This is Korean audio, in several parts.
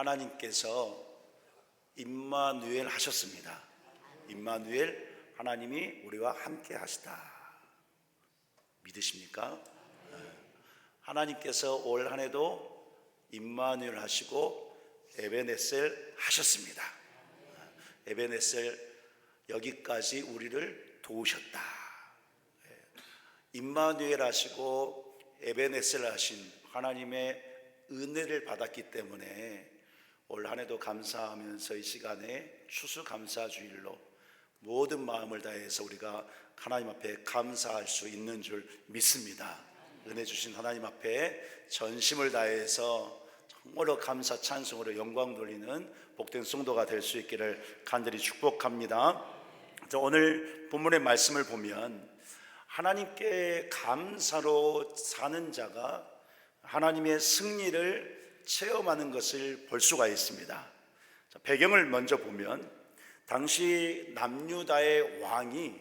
하나님께서 임마누엘 하셨습니다. 임마누엘, 하나님이 우리와 함께 하시다. 믿으십니까? 하나님께서 올 한 해도 임마누엘 하시고 에베네셀 하셨습니다. 에베네셀, 여기까지 우리를 도우셨다. 임마누엘 하시고 에베네셀 하신 하나님의 은혜를 받았기 때문에 올 한 해도 감사하면서 이 시간에 추수감사주일로 모든 마음을 다해서 우리가 하나님 앞에 감사할 수 있는 줄 믿습니다. 은혜 주신 하나님 앞에 전심을 다해서 정말로 감사 찬송으로 영광 돌리는 복된 성도가 될 수 있기를 간절히 축복합니다. 오늘 본문의 말씀을 보면 하나님께 감사로 사는 자가 하나님의 승리를 체험하는 것을 볼 수가 있습니다. 배경을 먼저 보면 당시 남유다의 왕이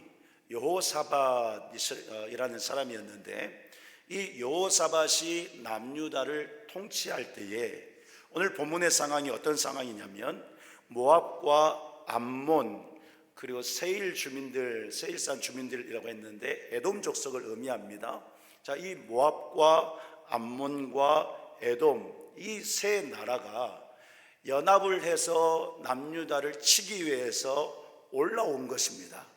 여호사밧이라는 사람이었는데, 이 여호사밧이 남유다를 통치할 때에 오늘 본문의 상황이 어떤 상황이냐면 모압과 암몬 그리고 세일 주민들, 세일산 주민들이라고 했는데 에돔 족속을 의미합니다. 자, 이 모압과 암몬과 에돔, 이 세 나라가 연합을 해서 남유다를 치기 위해서 올라온 것입니다.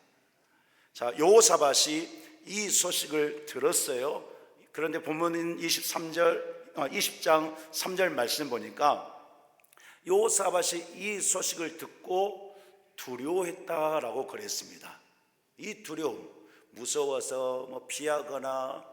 자, 여호사밧이 이 소식을 들었어요. 그런데 본문인 20장 3절 말씀 보니까 여호사밧이 이 소식을 듣고 두려워했다라고 그랬습니다. 이 두려움, 무서워서 피하거나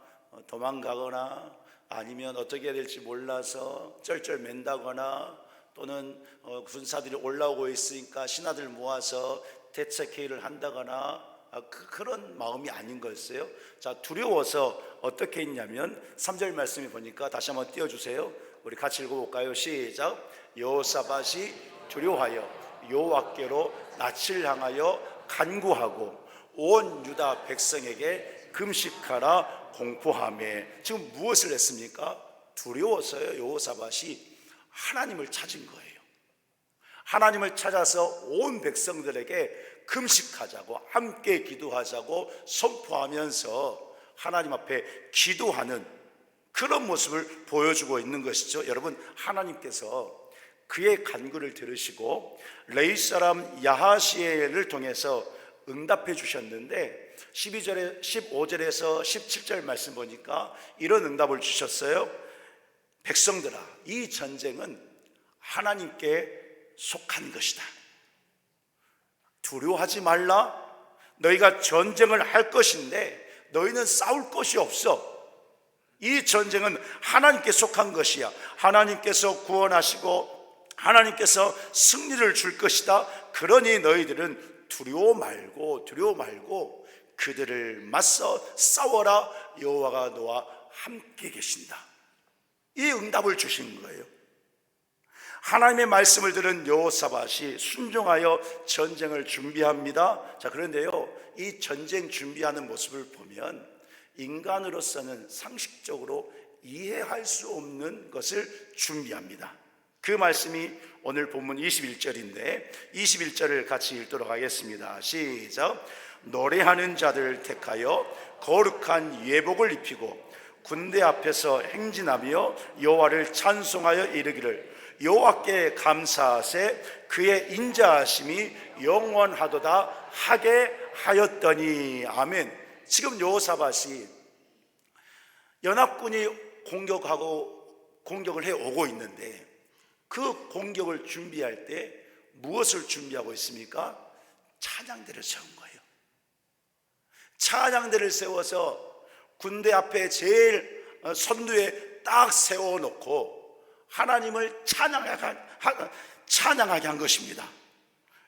도망가거나 아니면 어떻게 해야 될지 몰라서 쩔쩔맨다거나 또는 군사들이 올라오고 있으니까 신하들 모아서 대책회의를 한다거나 그런 마음이 아닌 거였어요. 자, 두려워서 어떻게 했냐면 3절 말씀이 보니까 다시 한번 띄워주세요. 우리 같이 읽어볼까요? 시작. 여호사밧이 두려워하여 여호와께로 낯을 향하여 간구하고 온 유다 백성에게 금식하라 공포하며. 지금 무엇을 했습니까? 두려워서요. 여호사밧이 하나님을 찾은 거예요. 하나님을 찾아서 온 백성들에게 금식하자고, 함께 기도하자고 선포하면서 하나님 앞에 기도하는 그런 모습을 보여주고 있는 것이죠. 여러분, 하나님께서 그의 간구를 들으시고 레위 사람 야하시엘을 통해서 응답해 주셨는데 15절에서 17절 말씀 보니까 이런 응답을 주셨어요. 백성들아, 이 전쟁은 하나님께 속한 것이다. 두려워하지 말라. 너희가 전쟁을 할 것인데 너희는 싸울 것이 없어. 이 전쟁은 하나님께 속한 것이야. 하나님께서 구원하시고 하나님께서 승리를 줄 것이다. 그러니 너희들은 두려워 말고 그들을 맞서 싸워라. 여호와가 너와 함께 계신다. 이 응답을 주신 거예요. 하나님의 말씀을 들은 여호사밧이 순종하여 전쟁을 준비합니다. 자, 그런데요, 이 전쟁 준비하는 모습을 보면 인간으로서는 상식적으로 이해할 수 없는 것을 준비합니다. 그 말씀이 오늘 본문 21절인데 21절을 같이 읽도록 하겠습니다. 시작. 노래하는 자들을 택하여 거룩한 예복을 입히고 군대 앞에서 행진하며 여호와를 찬송하여 이르기를 여호와께 감사하세 그의 인자하심이 영원하도다 하게 하였더니. 아멘. 지금 여호사밧이 연합군이 공격을 해오고 있는데 그 공격을 준비할 때 무엇을 준비하고 있습니까? 찬양대를 세운 거예요. 찬양대를 세워서 군대 앞에 제일 선두에 딱 세워놓고 하나님을 찬양하게 한 것입니다.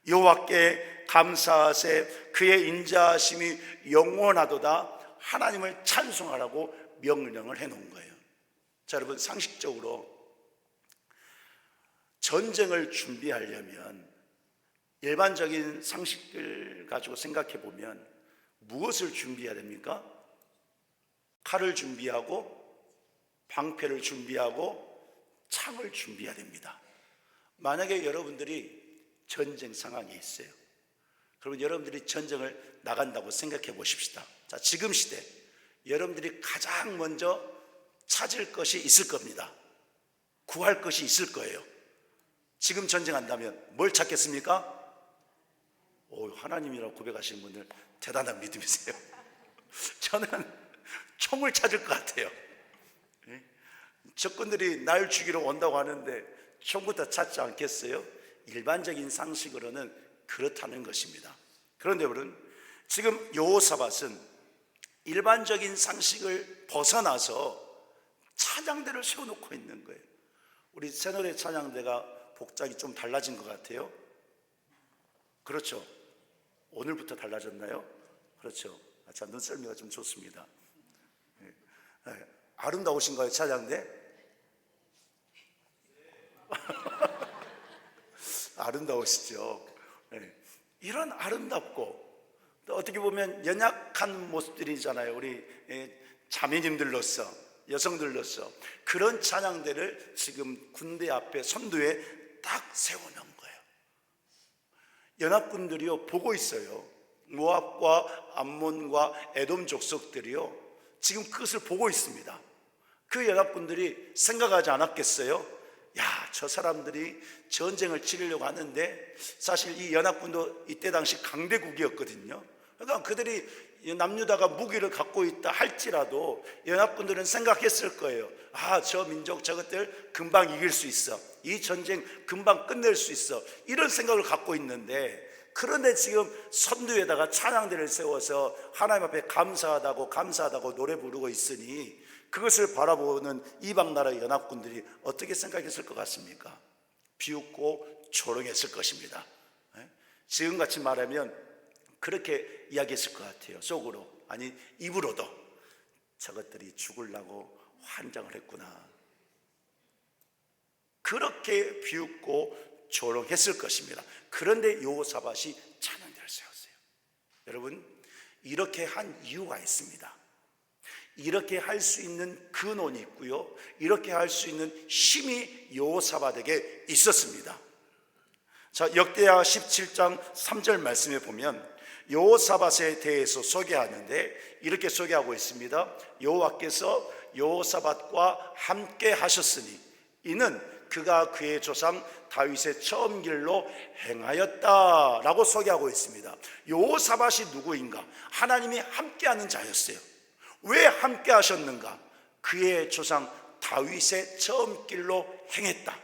여호와께 감사하세 그의 인자하심이 영원하도다. 하나님을 찬송하라고 명령을 해놓은 거예요. 자, 여러분, 상식적으로 전쟁을 준비하려면 일반적인 상식을 가지고 생각해 보면 무엇을 준비해야 됩니까? 칼을 준비하고 방패를 준비하고 창을 준비해야 됩니다. 만약에 여러분들이 전쟁 상황에 있어요. 그러면 여러분들이 전쟁을 나간다고 생각해 보십시다. 자, 지금 시대 여러분들이 가장 먼저 찾을 것이 있을 겁니다. 구할 것이 있을 거예요. 지금 전쟁한다면 뭘 찾겠습니까? 하나님이라고 고백하시는 분들 대단한 믿음이세요. 저는 총을 찾을 것 같아요. 적군들이 날 죽이러 온다고 하는데 총부터 찾지 않겠어요? 일반적인 상식으로는 그렇다는 것입니다. 그런데 여러분, 지금 여호사밧은 일반적인 상식을 벗어나서 찬양대를 세워놓고 있는 거예요. 우리 새노래 찬양대가 복장이 좀 달라진 것 같아요. 그렇죠? 오늘부터 달라졌나요? 그렇죠. 자, 눈썰미가 좀 좋습니다. 아름다우신가요, 찬양대? 아름다우시죠. 이런 아름답고 또 어떻게 보면 연약한 모습들이잖아요. 우리 자매님들로서, 여성들로서 그런 찬양대를 지금 군대 앞에 선두에 딱 세워놓은 거예요. 연합군들이요 보고 있어요. 모압과 암몬과 에돔 족속들이요 지금 그것을 보고 있습니다. 그 연합군들이 생각하지 않았겠어요? 야, 저 사람들이 전쟁을 치르려고 하는데, 사실 이 연합군도 이때 당시 강대국이었거든요. 그러니까 그들이 남유다가 무기를 갖고 있다 할지라도 연합군들은 생각했을 거예요. 저 민족 저것들 금방 이길 수 있어, 이 전쟁 금방 끝낼 수 있어, 이런 생각을 갖고 있는데, 그런데 지금 선두에다가 찬양대를 세워서 하나님 앞에 감사하다고 노래 부르고 있으니 그것을 바라보는 이방 나라 연합군들이 어떻게 생각했을 것 같습니까? 비웃고 조롱했을 것입니다. 지금같이 말하면 그렇게 이야기했을 것 같아요. 속으로, 아니 입으로도. 저것들이 죽으려고 환장을 했구나. 그렇게 비웃고 조롱했을 것입니다. 그런데 여호사밧이 찬양대를 세웠어요. 여러분, 이렇게 한 이유가 있습니다. 이렇게 할 수 있는 근원이 있고요, 이렇게 할 수 있는 힘이 여호사밧에게 있었습니다. 자, 역대하 17장 3절 말씀에 보면 여호사밧에 대해서 소개하는데 이렇게 소개하고 있습니다. 여호와께서 여호사밧과 함께 하셨으니 이는 그가 그의 조상 다윗의 처음 길로 행하였다라고 소개하고 있습니다. 여호사밧이 누구인가? 하나님이 함께하는 자였어요. 왜 함께 하셨는가? 그의 조상 다윗의 처음 길로 행했다.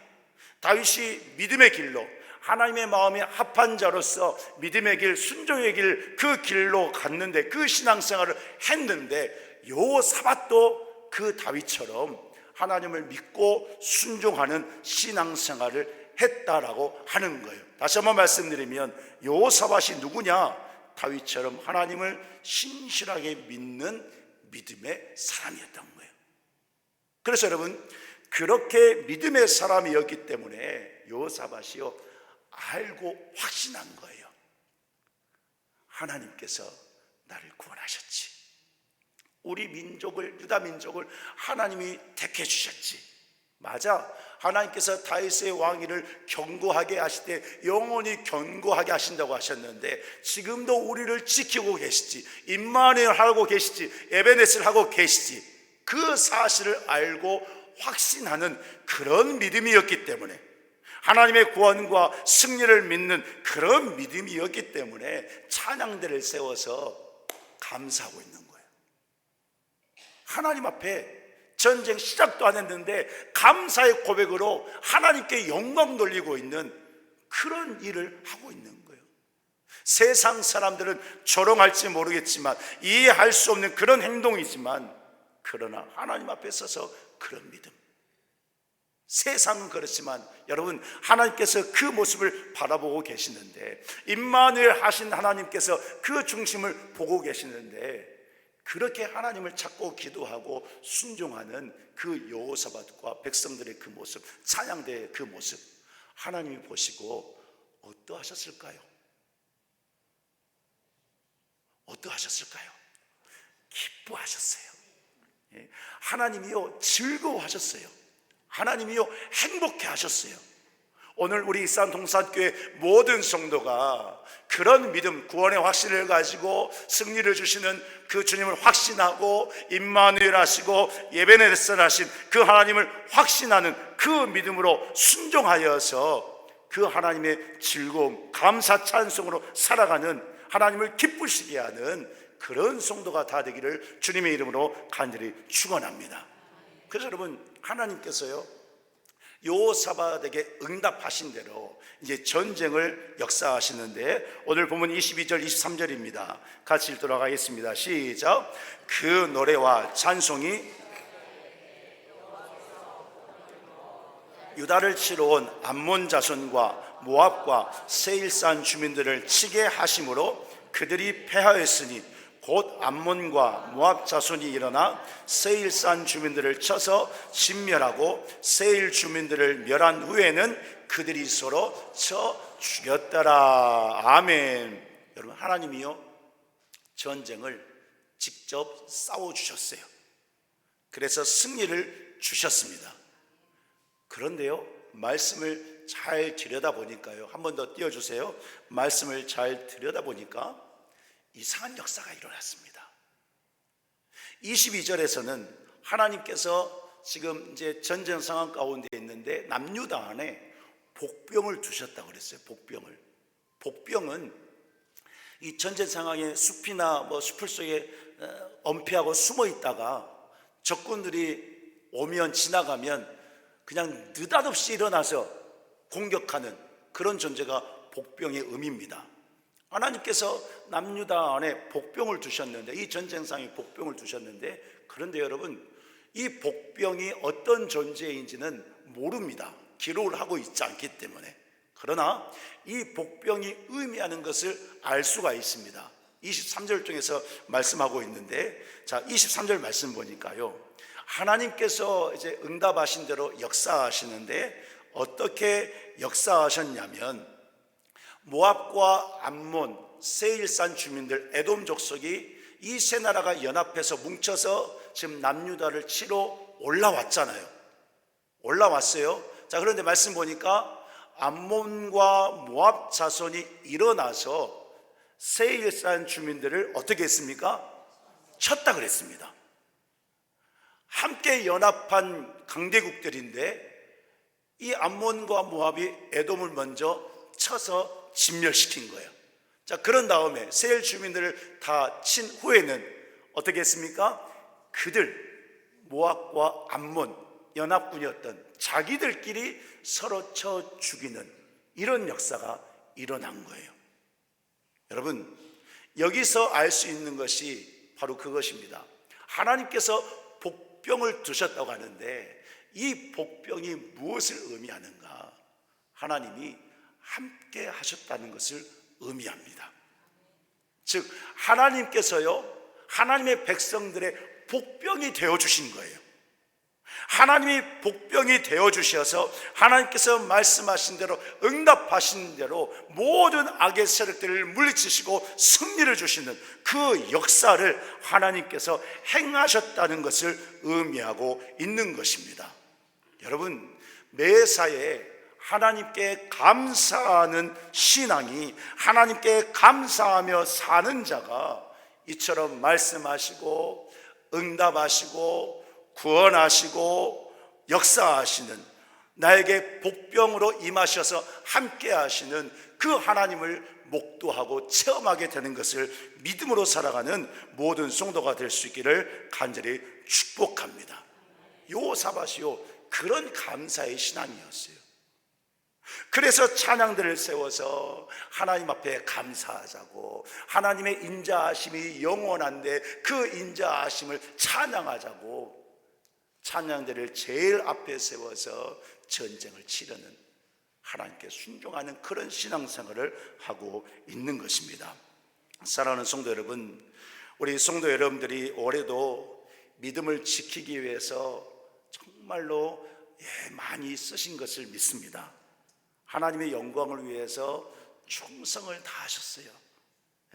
다윗이 믿음의 길로, 하나님의 마음에 합한 자로서 믿음의 길, 순종의 길, 그 길로 갔는데, 그 신앙생활을 했는데 여호사밧도 그 다윗처럼 하나님을 믿고 순종하는 신앙생활을 했다라고 하는 거예요. 다시 한번 말씀드리면 여호사밧이 누구냐? 다윗처럼 하나님을 신실하게 믿는 믿음의 사람이었던 거예요. 그래서 여러분, 그렇게 믿음의 사람이었기 때문에 여호사밧이요 알고 확신한 거예요. 하나님께서 나를 구원하셨지. 우리 민족을, 유다 민족을 하나님이 택해 주셨지. 맞아, 하나님께서 다윗의 왕위를 견고하게 하실 때 영원히 견고하게 하신다고 하셨는데, 지금도 우리를 지키고 계시지, 임마누엘 하고 계시지, 에베네스를 하고 계시지. 그 사실을 알고 확신하는 그런 믿음이었기 때문에, 하나님의 구원과 승리를 믿는 그런 믿음이었기 때문에 찬양대를 세워서 감사하고 있는 거예요. 하나님 앞에 전쟁 시작도 안 했는데 감사의 고백으로 하나님께 영광 돌리고 있는 그런 일을 하고 있는 거예요. 세상 사람들은 조롱할지 모르겠지만, 이해할 수 없는 그런 행동이지만, 그러나 하나님 앞에 서서 그런 믿음. 세상은 그렇지만 여러분, 하나님께서 그 모습을 바라보고 계시는데, 임마누엘 하신 하나님께서 그 중심을 보고 계시는데, 그렇게 하나님을 찾고 기도하고 순종하는 그 여호사밧과 백성들의 그 모습, 찬양대의 그 모습, 하나님이 보시고 어떠하셨을까요? 어떠하셨을까요? 기뻐하셨어요. 하나님이요 즐거워하셨어요. 하나님이요 행복해 하셨어요. 오늘 우리 일산 동산교회 모든 성도가 그런 믿음, 구원의 확신을 가지고 승리를 주시는 그 주님을 확신하고 임마누엘 하시고 에베네셀 하신 그 하나님을 확신하는 그 믿음으로 순종하여서 그 하나님의 즐거움, 감사 찬송으로 살아가는, 하나님을 기쁘시게 하는 그런 성도가 다 되기를 주님의 이름으로 간절히 축원합니다. 그래서 여러분, 하나님께서요 여호사밧에게 응답하신 대로 이제 전쟁을 역사하시는데, 오늘 보면 22절 23절입니다. 같이 읽도록 하겠습니다. 시작. 그 노래와 찬송이 유다를 치러 온 암몬 자손과 모압과 세일산 주민들을 치게 하심으로 그들이 패하였으니 곧 암몬과 모압 자손이 일어나 세일산 주민들을 쳐서 진멸하고 세일 주민들을 멸한 후에는 그들이 서로 쳐 죽였더라. 아멘. 여러분, 하나님이요 전쟁을 직접 싸워주셨어요. 그래서 승리를 주셨습니다. 그런데요, 말씀을 잘 들여다보니까요, 한 번 더 띄워주세요. 말씀을 잘 들여다보니까 이상한 역사가 일어났습니다. 22절에서는 하나님께서 지금 이제 전쟁 상황 가운데 있는데 남유다 안에 복병을 두셨다고 그랬어요. 복병은 이 전쟁 상황에 숲이나 뭐 숲을 속에 엄폐하고 숨어 있다가 적군들이 오면 지나가면 그냥 느닷없이 일어나서 공격하는 그런 존재가 복병의 의미입니다. 하나님께서 남유다 안에 복병을 두셨는데, 이 전쟁상에 복병을 두셨는데, 그런데 여러분, 이 복병이 어떤 존재인지는 모릅니다. 기록을 하고 있지 않기 때문에. 그러나 이 복병이 의미하는 것을 알 수가 있습니다. 23절 중에서 말씀하고 있는데, 자 23절 말씀 보니까요, 하나님께서 이제 응답하신 대로 역사하시는데, 어떻게 역사하셨냐면 모압과 암몬, 세일산 주민들, 에돔 족속이 이 세 나라가 연합해서 뭉쳐서 지금 남유다를 치러 올라왔잖아요. 올라왔어요. 자, 그런데 말씀 보니까 암몬과 모압 자손이 일어나서 세일산 주민들을 어떻게 했습니까? 쳤다 그랬습니다. 함께 연합한 강대국들인데 이 암몬과 모압이 에돔을 먼저 쳐서 진멸시킨 거예요. 자, 그런 다음에 세일 주민들을 다 친 후에는 어떻게 했습니까? 그들 모압과 암몬 연합군이었던 자기들끼리 서로 쳐 죽이는 이런 역사가 일어난 거예요. 여러분, 여기서 알 수 있는 것이 바로 그것입니다. 하나님께서 복병을 두셨다고 하는데 이 복병이 무엇을 의미하는가? 하나님이 함께 하셨다는 것을 의미합니다. 즉 하나님께서요 하나님의 백성들의 복병이 되어주신 거예요. 하나님이 복병이 되어주셔서 하나님께서 말씀하신 대로 응답하신 대로 모든 악의 세력들을 물리치시고 승리를 주시는 그 역사를 하나님께서 행하셨다는 것을 의미하고 있는 것입니다. 여러분, 매사에 하나님께 감사하는 신앙이, 하나님께 감사하며 사는 자가 이처럼 말씀하시고 응답하시고 구원하시고 역사하시는, 나에게 복병으로 임하셔서 함께 하시는 그 하나님을 목도하고 체험하게 되는 것을 믿음으로 살아가는 모든 성도가 될 수 있기를 간절히 축복합니다. 여호사밧이요 그런 감사의 신앙이었어요. 그래서 찬양들을 세워서 하나님 앞에 감사하자고, 하나님의 인자하심이 영원한데 그 인자하심을 찬양하자고 찬양들을 제일 앞에 세워서 전쟁을 치르는, 하나님께 순종하는 그런 신앙생활을 하고 있는 것입니다. 사랑하는 성도 여러분, 우리 성도 여러분들이 올해도 믿음을 지키기 위해서 정말로 많이 쓰신 것을 믿습니다. 하나님의 영광을 위해서 충성을 다하셨어요.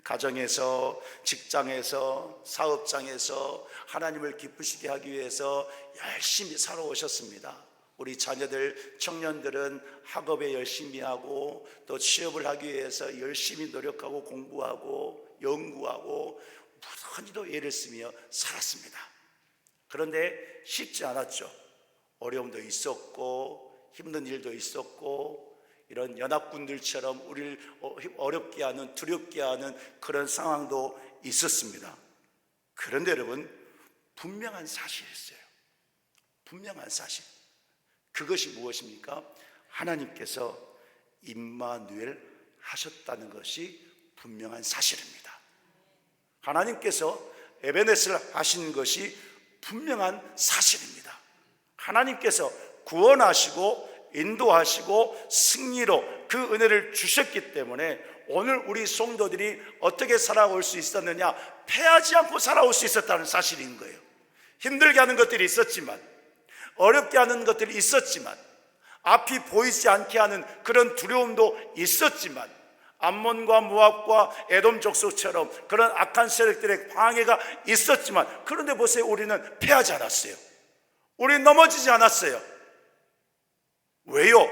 가정에서, 직장에서, 사업장에서 하나님을 기쁘시게 하기 위해서 열심히 살아오셨습니다. 우리 자녀들, 청년들은 학업에 열심히 하고 또 취업을 하기 위해서 열심히 노력하고 공부하고 연구하고 무던히도 애를 쓰며 살았습니다. 그런데 쉽지 않았죠. 어려움도 있었고 힘든 일도 있었고 이런 연합군들처럼 우리를 어렵게 하는, 두렵게 하는 그런 상황도 있었습니다. 그런데 여러분, 분명한 사실이었어요. 분명한 사실. 그것이 무엇입니까? 하나님께서 임마누엘 하셨다는 것이 분명한 사실입니다. 하나님께서 에베네스를 하신 것이 분명한 사실입니다. 하나님께서 구원하시고 인도하시고 승리로 그 은혜를 주셨기 때문에 오늘 우리 성도들이 어떻게 살아올 수 있었느냐? 패하지 않고 살아올 수 있었다는 사실인 거예요. 힘들게 하는 것들이 있었지만, 어렵게 하는 것들이 있었지만, 앞이 보이지 않게 하는 그런 두려움도 있었지만, 암몬과 모압과 에돔 족속처럼 그런 악한 세력들의 방해가 있었지만, 그런데 보세요, 우리는 패하지 않았어요. 우리는 넘어지지 않았어요. 왜요?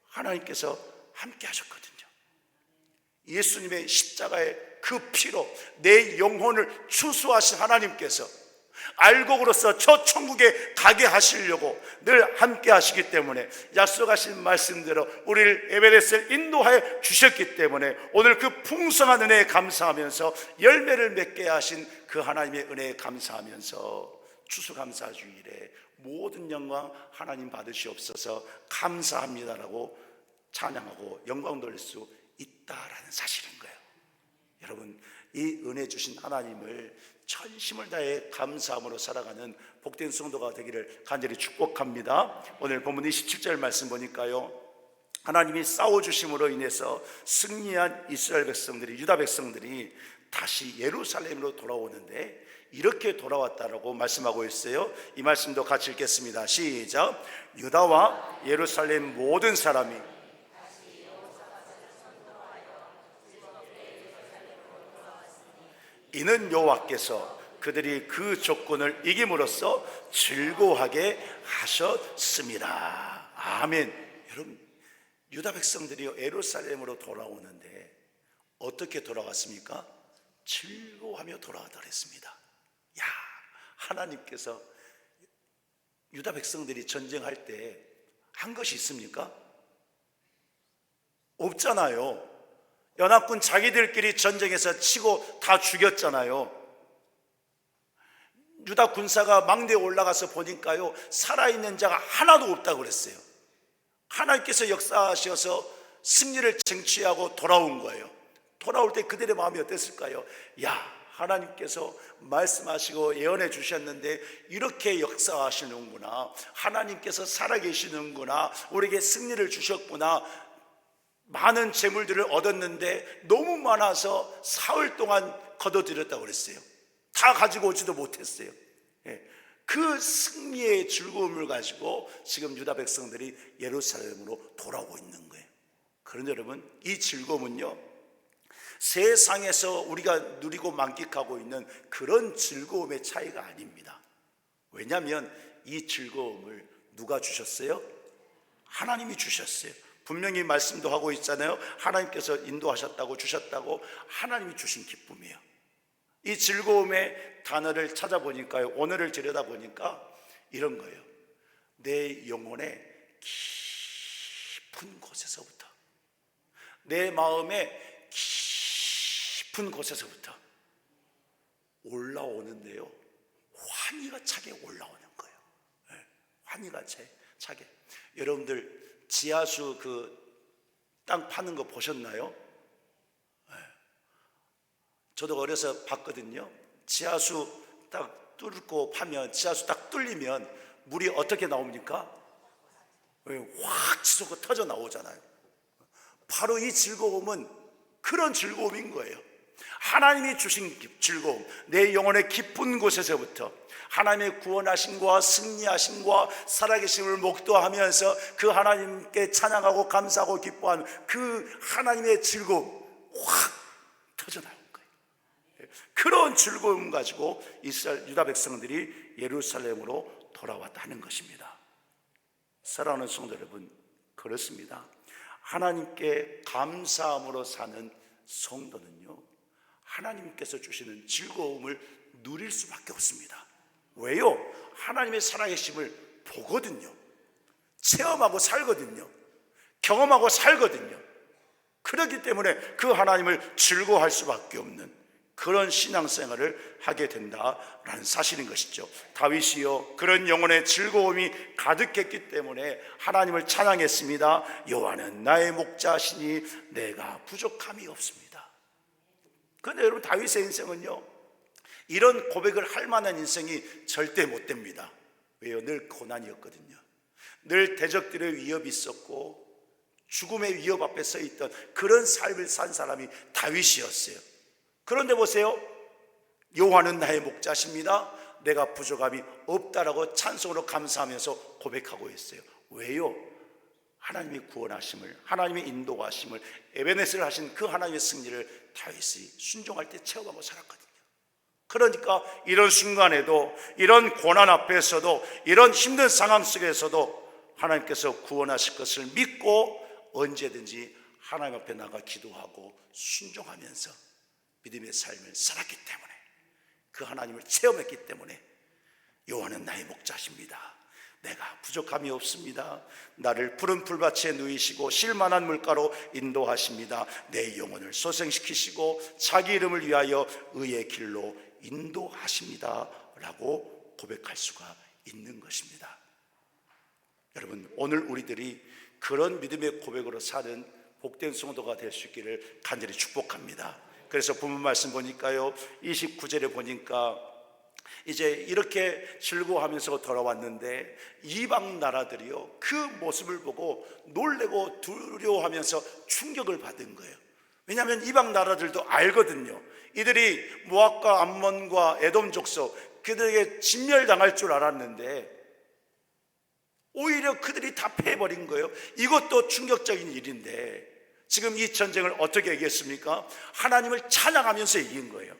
하나님께서 함께 하셨거든요. 예수님의 십자가의 그 피로 내 영혼을 추수하신 하나님께서 알곡으로서 저 천국에 가게 하시려고 늘 함께 하시기 때문에, 약속하신 말씀대로 우리를 에베레스를 인도하여 주셨기 때문에 오늘 그 풍성한 은혜에 감사하면서 열매를 맺게 하신 그 하나님의 은혜에 감사하면서 추수감사주일에 모든 영광 하나님 받으시옵소서, 감사합니다라고 찬양하고 영광 돌릴 수 있다라는 사실인 거예요. 여러분, 이 은혜 주신 하나님을 전심을 다해 감사함으로 살아가는 복된 성도가 되기를 간절히 축복합니다. 오늘 본문 27절 말씀 보니까요, 하나님이 싸워주심으로 인해서 승리한 이스라엘 백성들이, 유다 백성들이 다시 예루살렘으로 돌아오는데 이렇게 돌아왔다라고 말씀하고 있어요. 이 말씀도 같이 읽겠습니다. 시작. 유다와 예루살렘 모든 사람이 이는 여호와께서 그들이 그 조건을 이김으로써 즐거워하게 하셨습니다. 아멘. 여러분, 유다 백성들이 예루살렘으로 돌아오는데 어떻게 돌아갔습니까? 즐거워하며 돌아가다 그랬습니다. 야, 하나님께서 유다 백성들이 전쟁할 때 한 것이 있습니까? 없잖아요. 연합군 자기들끼리 전쟁에서 치고 다 죽였잖아요. 유다 군사가 망대에 올라가서 보니까요, 살아있는 자가 하나도 없다고 그랬어요. 하나님께서 역사하셔서 승리를 쟁취하고 돌아온 거예요. 돌아올 때 그들의 마음이 어땠을까요? 야, 하나님께서 말씀하시고 예언해 주셨는데 이렇게 역사하시는구나, 하나님께서 살아계시는구나, 우리에게 승리를 주셨구나, 많은 재물들을 얻었는데 너무 많아서 사흘 동안 거둬들였다고 그랬어요. 다 가지고 오지도 못했어요. 그 승리의 즐거움을 가지고 지금 유다 백성들이 예루살렘으로 돌아오고 있는 거예요. 그런데 여러분, 이 즐거움은요, 세상에서 우리가 누리고 만끽하고 있는 그런 즐거움의 차이가 아닙니다. 왜냐하면 이 즐거움을 누가 주셨어요? 하나님이 주셨어요. 분명히 말씀도 하고 있잖아요. 하나님께서 인도하셨다고, 주셨다고. 하나님이 주신 기쁨이에요. 이 즐거움의 단어를 찾아보니까요, 오늘을 들여다보니까 이런 거예요. 내 영혼의 깊은 곳에서부터, 내 마음의 깊은 곳에서부터 올라오는데요, 환희가 차게 올라오는 거예요. 환희가 차게. 여러분들 지하수 그 땅 파는 거 보셨나요? 저도 어려서 봤거든요. 지하수 딱 뚫고 파면, 지하수 딱 뚫리면 물이 어떻게 나옵니까? 확 치솟고 터져 나오잖아요. 바로 이 즐거움은 그런 즐거움인 거예요. 하나님이 주신 즐거움, 내 영혼의 깊은 곳에서부터 하나님의 구원하심과 승리하심과 살아계심을 목도하면서 그 하나님께 찬양하고 감사하고 기뻐하는 그 하나님의 즐거움 확 터져나온 거예요. 그런 즐거움 가지고 이스라엘 유다 백성들이 예루살렘으로 돌아왔다는 것입니다. 사랑하는 성도 여러분, 그렇습니다. 하나님께 감사함으로 사는 성도는요, 하나님께서 주시는 즐거움을 누릴 수밖에 없습니다. 왜요? 하나님의 살아계심을 보거든요. 체험하고 살거든요. 경험하고 살거든요. 그렇기 때문에 그 하나님을 즐거워할 수밖에 없는 그런 신앙생활을 하게 된다라는 사실인 것이죠. 다윗이요, 그런 영혼의 즐거움이 가득했기 때문에 하나님을 찬양했습니다. 여호와는 나의 목자시니 내가 부족함이 없습니다. 그런데 여러분, 다윗의 인생은요, 이런 고백을 할 만한 인생이 절대 못 됩니다. 왜요? 늘 고난이었거든요. 늘 대적들의 위협이 있었고 죽음의 위협 앞에 서 있던 그런 삶을 산 사람이 다윗이었어요. 그런데 보세요, 여호와는 나의 목자십니다. 내가 부족함이 없다라고 찬송으로 감사하면서 고백하고 있어요. 왜요? 하나님의 구원하심을, 하나님의 인도하심을, 에베네스를 하신 그 하나님의 승리를 다윗이 순종할 때 체험하고 살았거든요. 그러니까 이런 순간에도, 이런 고난 앞에서도, 이런 힘든 상황 속에서도 하나님께서 구원하실 것을 믿고 언제든지 하나님 앞에 나가 기도하고 순종하면서 믿음의 삶을 살았기 때문에, 그 하나님을 체험했기 때문에 여호와는 나의 목자십니다. 내가 부족함이 없습니다. 나를 푸른 풀밭에 누이시고 쉴만한 물가로 인도하십니다. 내 영혼을 소생시키시고 자기 이름을 위하여 의의 길로 인도하십니다 라고 고백할 수가 있는 것입니다. 여러분, 오늘 우리들이 그런 믿음의 고백으로 사는 복된 성도가 될 수 있기를 간절히 축복합니다. 그래서 본문 말씀 보니까요, 29절에 보니까 이제 이렇게 즐거워하면서 돌아왔는데 이방 나라들이요, 그 모습을 보고 놀래고 두려워하면서 충격을 받은 거예요. 왜냐하면 이방 나라들도 알거든요. 이들이 모압과 암몬과 에돔 족속, 그들에게 진멸당할 줄 알았는데 오히려 그들이 다 패해버린 거예요. 이것도 충격적인 일인데 지금 이 전쟁을 어떻게 이겼습니까? 하나님을 찬양하면서 이긴 거예요.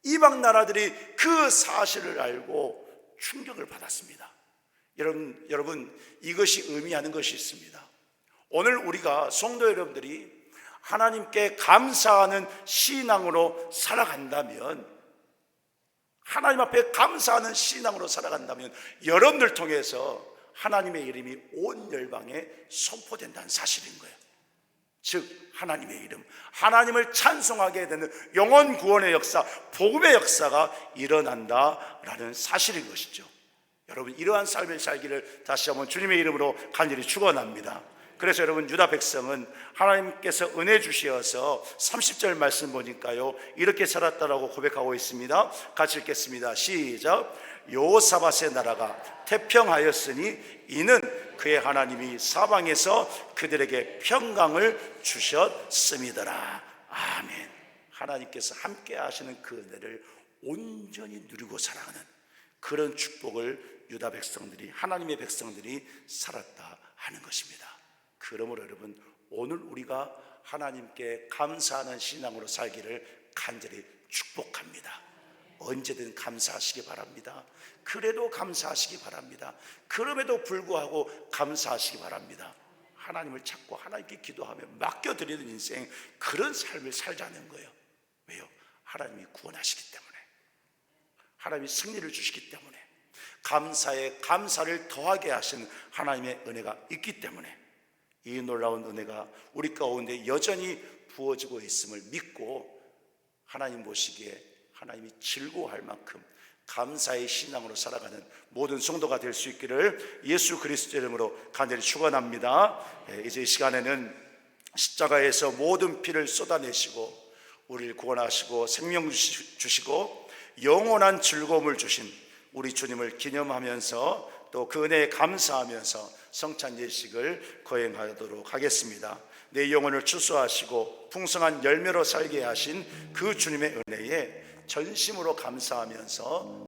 이방 나라들이 그 사실을 알고 충격을 받았습니다. 여러분, 이것이 의미하는 것이 있습니다. 오늘 우리가 성도 여러분들이 하나님께 감사하는 신앙으로 살아간다면, 하나님 앞에 감사하는 신앙으로 살아간다면 여러분들 통해서 하나님의 이름이 온 열방에 선포된다는 사실인 거예요. 즉 하나님의 이름, 하나님을 찬송하게 되는 영혼 구원의 역사, 복음의 역사가 일어난다라는 사실인 것이죠. 여러분, 이러한 삶을 살기를 다시 한번 주님의 이름으로 간절히 축원합니다. 그래서 여러분, 유다 백성은 하나님께서 은혜 주시어서 30절 말씀 보니까요, 이렇게 살았다라고 고백하고 있습니다. 같이 읽겠습니다. 시작. 여호사밧의 나라가 태평하였으니 이는 그의 하나님이 사방에서 그들에게 평강을 주셨음이더라. 아멘. 하나님께서 함께 하시는 그 은혜를 온전히 누리고 살아가는 그런 축복을 유다 백성들이, 하나님의 백성들이 살았다 하는 것입니다. 그러므로 여러분, 오늘 우리가 하나님께 감사하는 신앙으로 살기를 간절히 축복합니다. 언제든 감사하시기 바랍니다. 그래도 감사하시기 바랍니다. 그럼에도 불구하고 감사하시기 바랍니다. 하나님을 찾고 하나님께 기도하며 맡겨드리는 인생, 그런 삶을 살자는 거예요. 왜요? 하나님이 구원하시기 때문에, 하나님이 승리를 주시기 때문에, 감사에 감사를 더하게 하신 하나님의 은혜가 있기 때문에, 이 놀라운 은혜가 우리 가운데 여전히 부어지고 있음을 믿고 하나님 보시기에 하나님이 즐거워할 만큼 감사의 신앙으로 살아가는 모든 성도가 될 수 있기를 예수 그리스도 이름으로 간절히 축원합니다. 이제 이 시간에는 십자가에서 모든 피를 쏟아내시고 우리를 구원하시고 생명 주시고 영원한 즐거움을 주신 우리 주님을 기념하면서 또 그 은혜에 감사하면서 성찬 예식을 거행하도록 하겠습니다. 내 영혼을 추수하시고 풍성한 열매로 살게 하신 그 주님의 은혜에 전심으로 감사하면서